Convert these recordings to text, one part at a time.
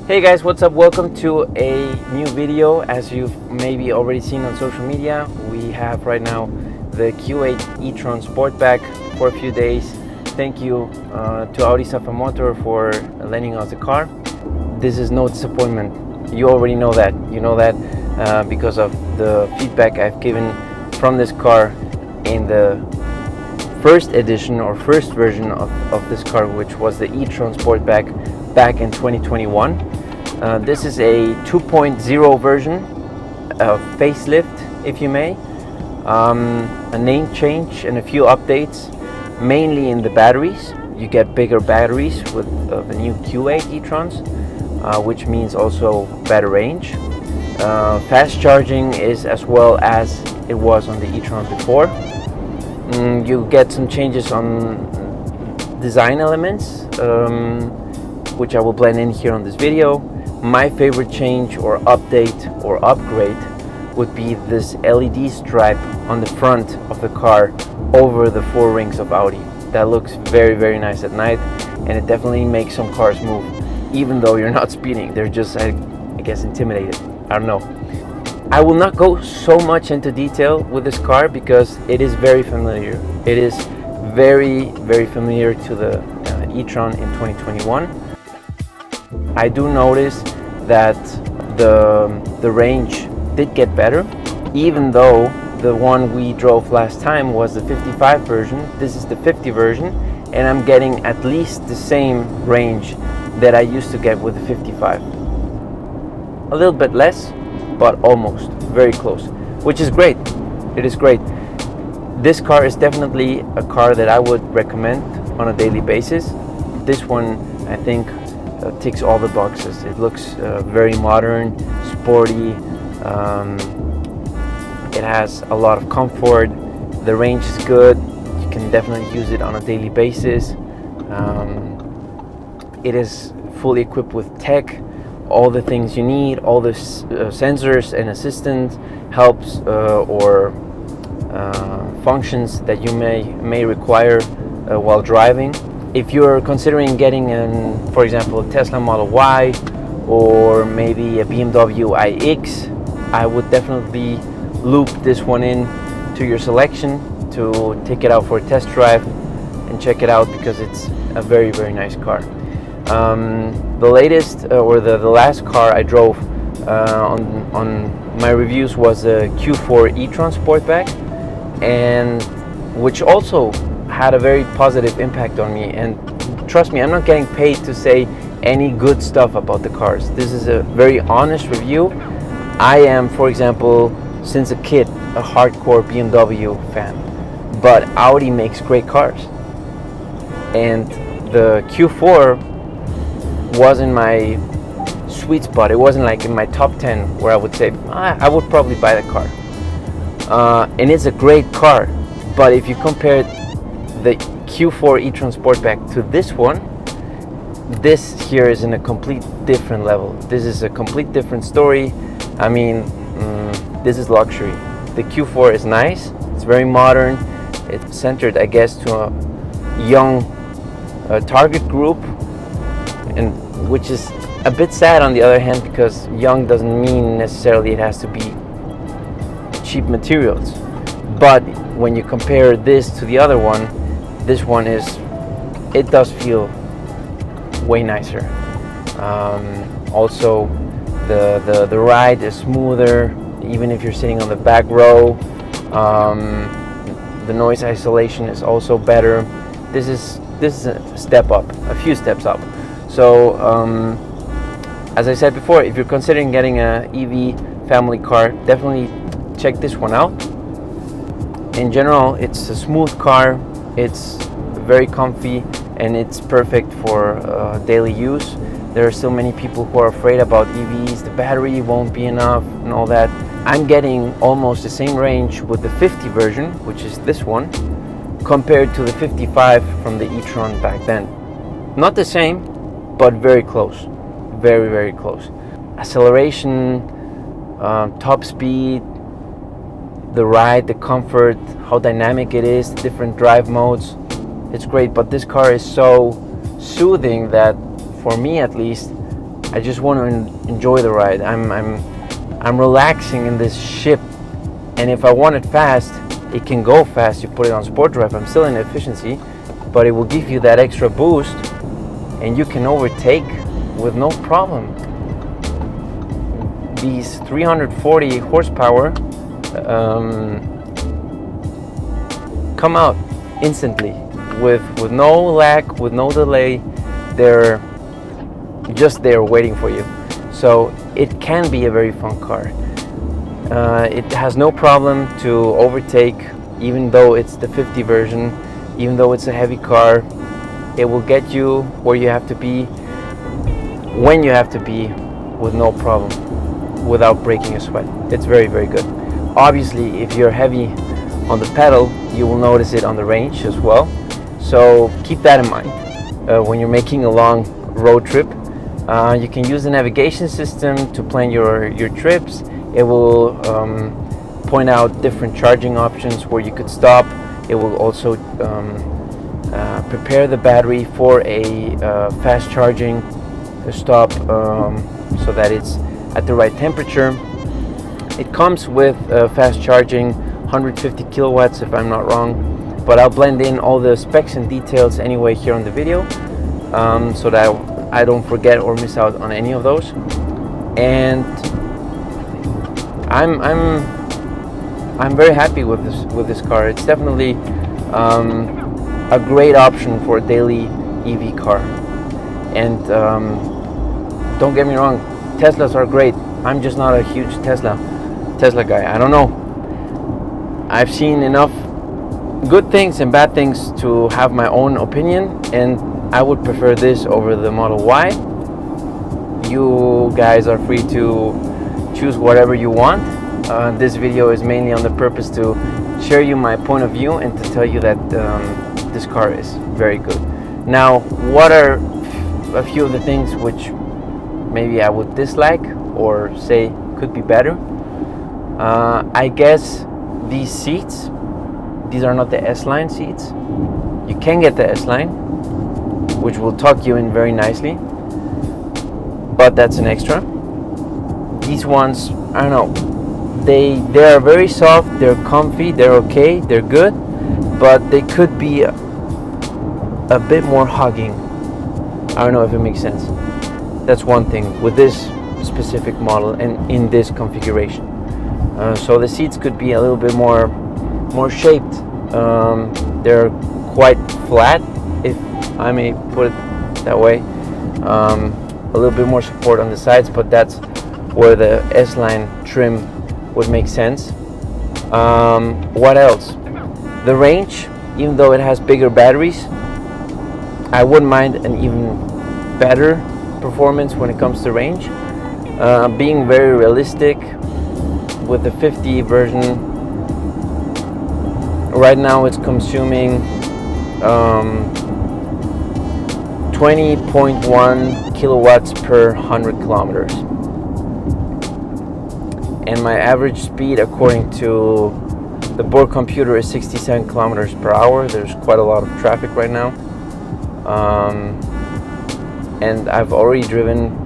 Hey guys, what's up? Welcome to a new video. As you've maybe already seen on social media, we have right now the Q8 e-tron Sportback for a few days. Thank you to Audi Motor for lending us the car. This is no disappointment. You already know that. You know that because of the feedback I've given from this car in the first edition or first version of this car, which was the e-tron Sportback back in 2021. This is a 2.0 version, a facelift, if you may, a name change and a few updates, mainly in the batteries. You get bigger batteries with the new Q8 e-trons, which means also better range. Fast charging is as well as it was on the e-tron before. You get some changes on design elements, which I will blend in here on this video. My favorite change or update or upgrade would be this LED stripe on the front of the car over the four rings of Audi. That looks very, very nice at night, and it definitely makes some cars move, even though you're not speeding. They're just, I guess, intimidated. I don't know. I will not go so much into detail with this car because it is very familiar. It is very, very familiar to the e-tron in 2021. I do notice that the range did get better, even though the one we drove last time was the 55 version. This is the 50 version, and I'm getting at least the same range that I used to get with the 55. A little bit less, but almost very close, which is great. It is great. This car is definitely a car that I would recommend on a daily basis. This one, I think, ticks all the boxes. It looks very modern, sporty. It has a lot of comfort. The range is good. You can definitely use it on a daily basis. It is fully equipped with tech, all the things you need, all the sensors and assistant helps or functions that you may require while driving. If you're considering getting for example, a Tesla Model Y or maybe a BMW iX, I would definitely loop this one in to your selection to take it out for a test drive and check it out, because it's a very, very nice car. The latest or the last car I drove on my reviews was a Q4 e-tron Sportback, and which also had a very positive impact on me. And trust me, I'm not getting paid to say any good stuff about the cars. This is a very honest review. I am, for example, since a kid, a hardcore BMW fan, but Audi makes great cars, and the Q4 was in my sweet spot. It wasn't like in my top 10 where I would say I would probably buy the car, and it's a great car. But if you compare the Q4 e-tron Sportback to this one, this here is in a complete different level. This is a complete different story. I mean, this is luxury. The Q4 is nice. It's very modern. It's centered, I guess, to a young target group, and which is a bit sad on the other hand, because young doesn't mean necessarily it has to be cheap materials. But when you compare this to the other one, this one it does feel way nicer. Also, the ride is smoother, even if you're sitting on the back row. The noise isolation is also better. This is a step up, a few steps up. So, as I said before, if you're considering getting a EV family car, definitely check this one out. In general, it's a smooth car. It's very comfy, and it's perfect for daily use. There are still many people who are afraid about EVs. The battery won't be enough and all that. I'm getting almost the same range with the 50 version, which is this one, compared to the 55 from the e-tron back then. Not the same, but very close. Very, very close. Acceleration, top speed, the ride, the comfort, how dynamic it is, the different drive modes. It's great, but this car is so soothing that, for me at least, I just want to enjoy the ride. I'm relaxing in this ship, and if I want it fast, it can go fast. You put it on sport drive. I'm still in efficiency, but it will give you that extra boost, and you can overtake with no problem. These 340 horsepower come out instantly with no lag, with no delay. They're just there waiting for you. So it can be a very fun car. It has no problem to overtake, even though it's the 50 version, even though it's a heavy car. It will get you where you have to be, when you have to be, with no problem, without breaking a sweat. It's very, very good. Obviously, if you're heavy on the pedal, you will notice it on the range as well. So keep that in mind when you're making a long road trip. You can use the navigation system to plan your trips. It will point out different charging options where you could stop. It will also prepare the battery for a fast charging stop, so that it's at the right temperature. It comes with fast charging, 150 kilowatts if I'm not wrong, but I'll blend in all the specs and details anyway here on the video, so that I don't forget or miss out on any of those. And I'm very happy with this car. It's definitely a great option for a daily EV car. And don't get me wrong, Teslas are great. I'm just not a huge Tesla guy. I don't know. I've seen enough good things and bad things to have my own opinion, and I would prefer this over the Model Y. You guys are free to choose whatever you want. This video is mainly on the purpose to share you my point of view and to tell you that this car is very good. Now, what are a few of the things which maybe I would dislike or say could be better? I guess these seats, these are not the S-Line seats. You can get the S-Line, which will tuck you in very nicely, but that's an extra. These ones, I don't know, they are very soft, they're comfy, they're okay, they're good, but they could be a bit more hugging. I don't know if it makes sense. That's one thing with this specific model and in this configuration. So the seats could be a little bit more shaped. They're quite flat, if I may put it that way. A little bit more support on the sides, but that's where the S-Line trim would make sense. What else? The range, even though it has bigger batteries, I wouldn't mind an even better performance when it comes to range. Being very realistic, with the 50 version, right now it's consuming 20.1 kilowatts per 100 kilometers. And my average speed, according to the board computer, is 67 kilometers per hour. There's quite a lot of traffic right now. And I've already driven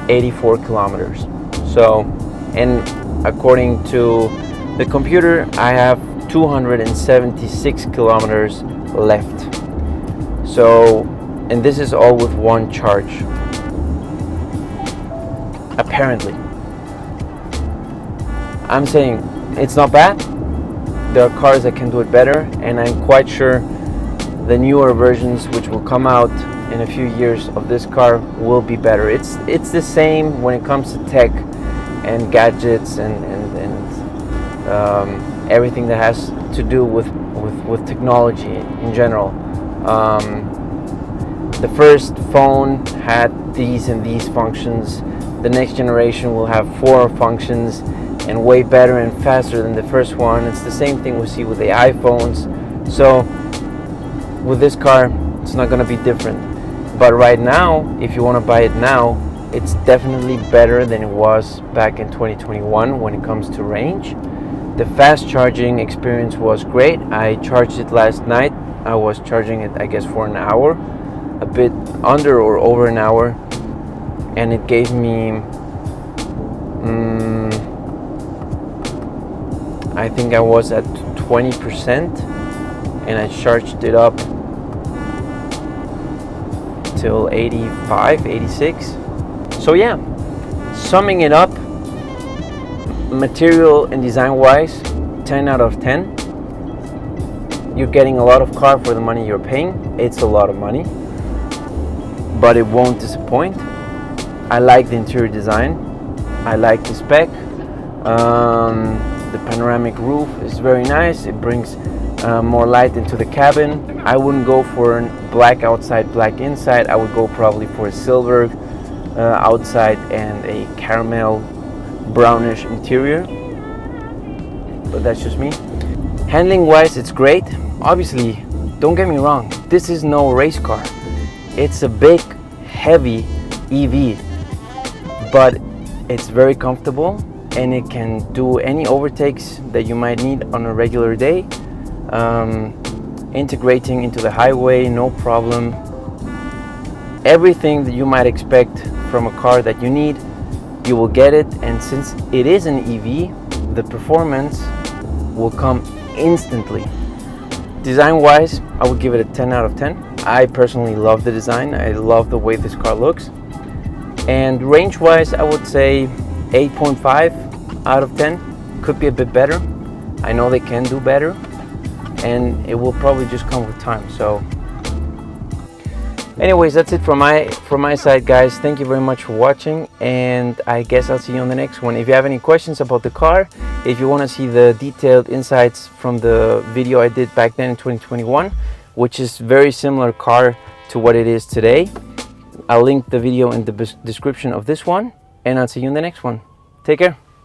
84 kilometers. So, and according to the computer, I have 276 kilometers left. So, and this is all with one charge, apparently. I'm saying it's not bad. There are cars that can do it better, and I'm quite sure the newer versions, which will come out in a few years of this car, will be better. It's the same when it comes to tech and gadgets and everything that has to do with technology in general. The first phone had these and these functions. The next generation will have 4 functions and way better and faster than the first one. It's the same thing we see with the iPhones. So with this car, it's not going to be different. But right now, if you want to buy it now, it's definitely better than it was back in 2021 when it comes to range. The fast charging experience was great. I charged it last night. I was charging it, I guess, for an hour, a bit under or over an hour. and it gave me I think I was at 20%, and I charged it up till 85, 86. So yeah, summing it up, material and design wise, 10 out of 10. You're getting a lot of car for the money you're paying. It's a lot of money, but it won't disappoint. I like the interior design. I like the spec. The panoramic roof is very nice. It brings more light into the cabin. I wouldn't go for a black outside, black inside. I would go probably for a silver outside and a caramel brownish interior, but that's just me. Handling wise, it's great. Obviously, don't get me wrong, this is no race car. It's a big, heavy EV, but it's very comfortable, and it can do any overtakes that you might need on a regular day. Integrating into the highway, no problem. Everything that you might expect from a car that you need, you will get it. And since it is an EV, the performance will come instantly. Design wise, I would give it a 10 out of 10. I personally love the design. I love the way this car looks. And range wise, I would say 8.5 out of 10. Could be a bit better. I know they can do better, and it will probably just come with time. So anyways, that's it from my side, guys. Thank you very much for watching, and I guess I'll see you on the next one. If you have any questions about the car, if you want to see the detailed insights from the video I did back then in 2021, which is very similar car to what it is today, I'll link the video in the description of this one, and I'll see you in the next one. Take care.